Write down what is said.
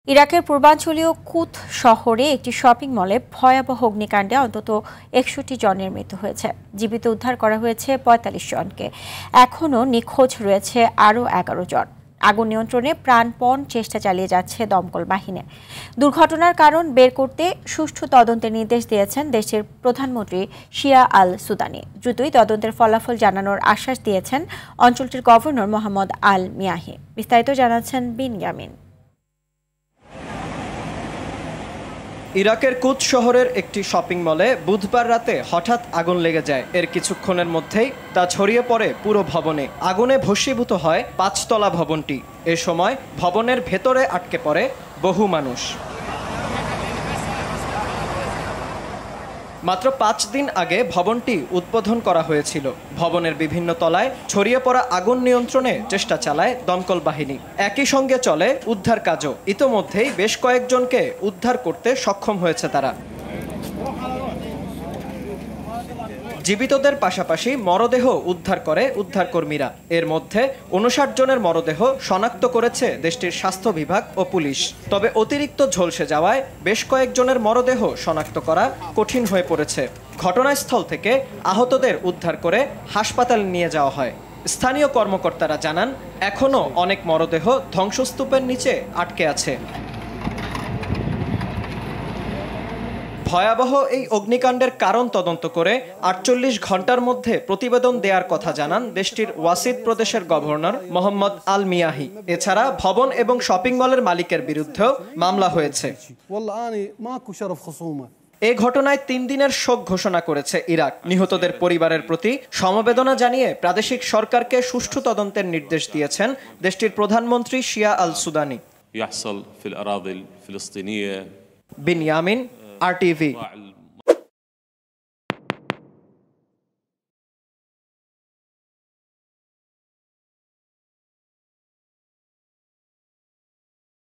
ইরাকের পূর্বাঞ্চলীয় কুত শহরে একটি শপিং মলে ভয়াবহ অগ্নিকাণ্ডে অন্তত ৬১ জনের মৃত্যু হয়েছে। জীবিত উদ্ধার করা হয়েছে ৪৫ জনকে। এখনও নিখোঁজ রয়েছে আরও ১১ জন। আগুন নিয়ন্ত্রণে প্রাণপণ চেষ্টা চালিয়ে যাচ্ছে দমকল বাহিনী। দুর্ঘটনার কারণ বের করতে সুষ্ঠু তদন্তের নির্দেশ দিয়েছেন দেশটির প্রধানমন্ত্রী শিয়া আল সুদানি। দ্রুতই তদন্তের ফলাফল জানানোর আশ্বাস দিয়েছেন অঞ্চলটির গভর্নর মোহাম্মদ আল মিয়াহি। বিস্তারিত জানাচ্ছেন বিনয়ামিন। ইরাকের কুত শহরের একটি শপিং মলে বুধবার রাতে হঠাৎ আগুন লেগে যায়। এর কিছুক্ষণের মধ্যেই তা ছড়িয়ে পড়ে পুরো ভবনে। আগুনে ভস্মীভূত হয় ৫তলা ভবনটি। এ সময় ভবনের ভেতরে আটকে পড়ে বহু মানুষ। মাত্র ৫ দিন আগে ভবনটি উদ্বোধন করা হয়েছিল। ভবনের বিভিন্ন তলায় ছড়িয়ে পড়া আগুন নিয়ন্ত্রণে চেষ্টা চালায় দমকল বাহিনী। একই সঙ্গে চলে উদ্ধার কাজও। ইতোমধ্যেই বেশ কয়েকজনকে উদ্ধার করতে সক্ষম হয়েছে তারা। জীবিতদের পাশাপাশি মরদেহ উদ্ধার করে উদ্ধারকর্মীরা। এর মধ্যে ৫৯ জনের মরদেহ শনাক্ত করেছে দেশটির স্বাস্থ্য বিভাগ ও পুলিশ। তবে অতিরিক্ত ঝলসে যাওয়ায় বেশ কয়েকজনের মরদেহ শনাক্ত করা কঠিন হয়ে পড়েছে। ঘটনাস্থল থেকে আহতদের উদ্ধার করে হাসপাতালে নিয়ে যাওয়া হয়। স্থানীয় কর্মকর্তারা জানান, এখনও অনেক মরদেহ ধ্বংসস্তূপের নিচে আটকে আছে। ভয়াবহ এই অগ্নিকাণ্ডের কারণ তদন্ত করে ৪৮ ঘন্টার মধ্যে প্রতিবেদন দেওয়ার কথা জানান দেশটির ওয়াসিদ প্রদেশের গভর্নর মোহাম্মদ আল মিয়াহি। এছাড়া ভবন এবং শপিং মলের মালিকের বিরুদ্ধেও মামলা হয়েছে। এ ঘটনায় ৩ দিনের শোক ঘোষণা করেছে ইরাক। নিহতদের পরিবারের প্রতি সমবেদনা জানিয়ে প্রাদেশিক সরকারকে সুষ্ঠু তদন্তের নির্দেশ দিয়েছেন দেশটির প্রধানমন্ত্রী শিয়া আল সুদানি। বিনয়ামিন, RTV।